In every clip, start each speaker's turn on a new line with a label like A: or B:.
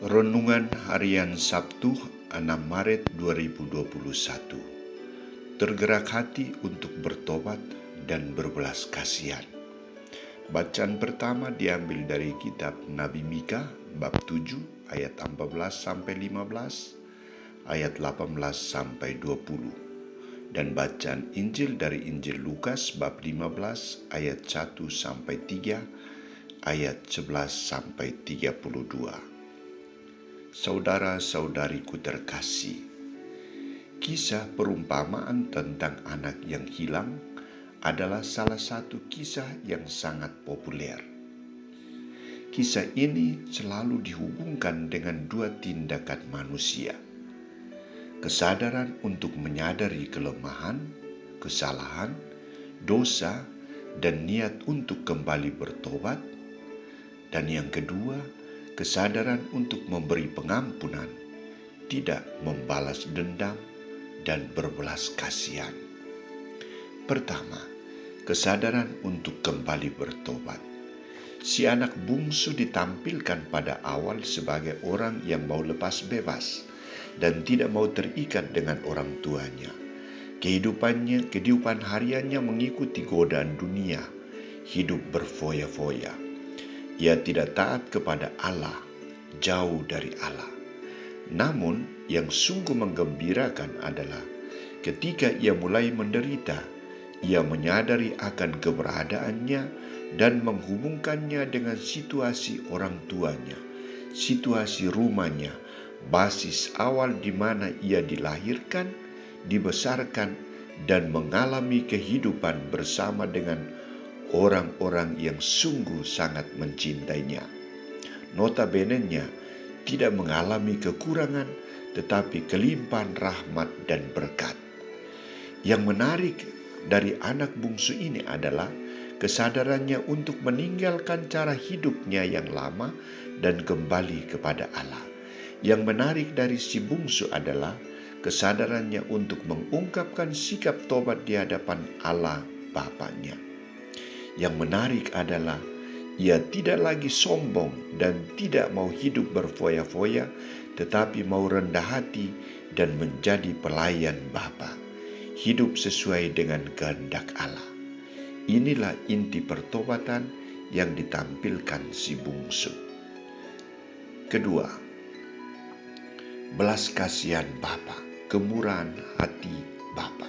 A: Renungan Harian Sabtu 6 Maret 2021. Tergerak hati untuk bertobat dan berbelas kasihan. Bacaan pertama diambil dari kitab Nabi Mika bab 7 ayat 14-15, ayat 18-20. Dan bacaan Injil dari Injil Lukas bab 15 ayat 1-3, ayat 11-32. Saudara-saudariku terkasih, kisah perumpamaan tentang anak yang hilang adalah salah satu kisah yang sangat populer. Kisah ini selalu dihubungkan dengan dua tindakan manusia: kesadaran untuk menyadari kelemahan, kesalahan, dosa, dan niat untuk kembali bertobat, dan yang kedua, kesadaran untuk memberi pengampunan, tidak membalas dendam, dan berbelas kasihan. Pertama, kesadaran untuk kembali bertobat. Si anak bungsu ditampilkan pada awal sebagai orang yang mau lepas bebas dan tidak mau terikat dengan orang tuanya. Kehidupan hariannya mengikuti godaan dunia, hidup berfoya-foya. Ia tidak taat kepada Allah, jauh dari Allah. Namun yang sungguh menggembirakan adalah ketika ia mulai menderita, ia menyadari akan keberadaannya dan menghubungkannya dengan situasi orang tuanya, situasi rumahnya, basis awal di mana ia dilahirkan, dibesarkan, dan mengalami kehidupan bersama dengan orang-orang yang sungguh sangat mencintainya. Notabene-nya tidak mengalami kekurangan, tetapi kelimpahan rahmat dan berkat. Yang menarik dari anak bungsu ini adalah kesadarannya untuk meninggalkan cara hidupnya yang lama dan kembali kepada Allah. Yang menarik dari si bungsu adalah kesadarannya untuk mengungkapkan sikap tobat di hadapan Allah Bapanya. Yang menarik adalah ia tidak lagi sombong dan tidak mau hidup berfoya-foya, tetapi mau rendah hati dan menjadi pelayan Bapa, hidup sesuai dengan kehendak Allah. Inilah inti pertobatan yang ditampilkan si bungsu. Kedua, belas kasihan Bapa, kemurahan hati Bapa.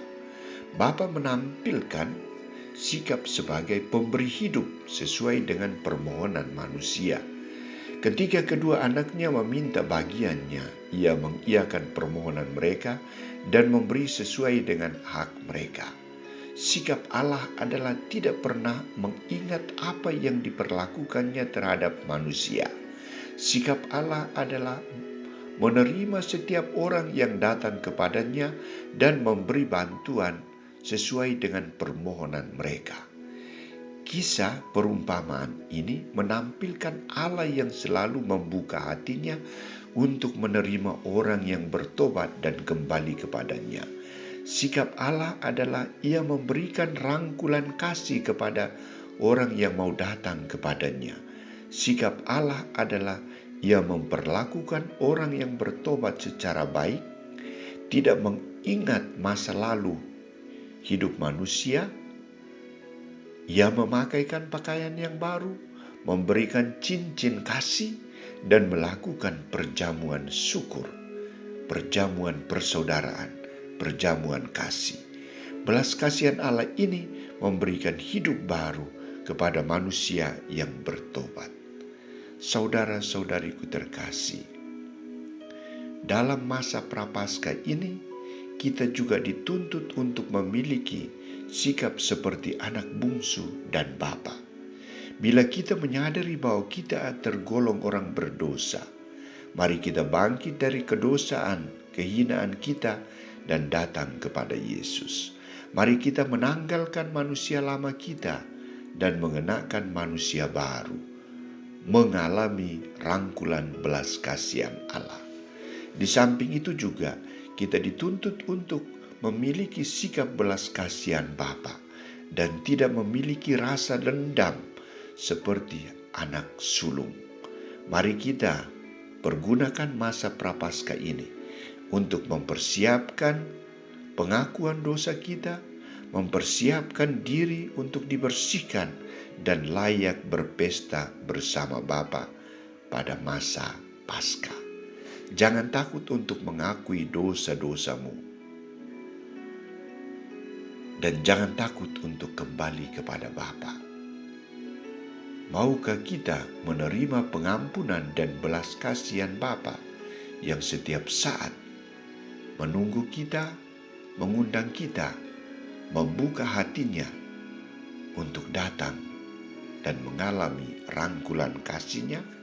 A: Bapa menampilkan sikap sebagai pemberi hidup sesuai dengan permohonan manusia. Ketika kedua anaknya meminta bagiannya, ia mengiyakan permohonan mereka dan memberi sesuai dengan hak mereka. Sikap Allah adalah tidak pernah mengingat apa yang diperlakukannya terhadap manusia. Sikap Allah adalah menerima setiap orang yang datang kepadanya dan memberi bantuan sesuai dengan permohonan mereka. Kisah perumpamaan ini menampilkan Allah yang selalu membuka hatinya untuk menerima orang yang bertobat dan kembali kepadanya. Sikap Allah adalah ia memberikan rangkulan kasih kepada orang yang mau datang kepadanya. Sikap Allah adalah ia memperlakukan orang yang bertobat secara baik, tidak mengingat masa lalu hidup manusia. Ia memakaikan pakaian yang baru, memberikan cincin kasih, dan melakukan perjamuan syukur, perjamuan persaudaraan, perjamuan kasih. Belas kasihan Allah ini memberikan hidup baru kepada manusia yang bertobat. Saudara-saudariku terkasih, dalam masa prapaskah ini kita juga dituntut untuk memiliki sikap seperti anak bungsu dan Bapa. Bila kita menyadari bahwa kita tergolong orang berdosa, mari kita bangkit dari kedosaan, kehinaan kita dan datang kepada Yesus. Mari kita menanggalkan manusia lama kita dan mengenakan manusia baru, mengalami rangkulan belas kasihan Allah. Di samping itu juga kita dituntut untuk memiliki sikap belas kasihan Bapa dan tidak memiliki rasa dendam seperti anak sulung. Mari kita pergunakan masa Prapaskah ini untuk mempersiapkan pengakuan dosa kita, mempersiapkan diri untuk dibersihkan dan layak berpesta bersama Bapa pada masa Paskah. Jangan takut untuk mengakui dosa-dosamu, dan jangan takut untuk kembali kepada Bapa. Maukah kita menerima pengampunan dan belas kasihan Bapa yang setiap saat menunggu kita, mengundang kita, membuka hatinya untuk datang dan mengalami rangkulan kasih-Nya?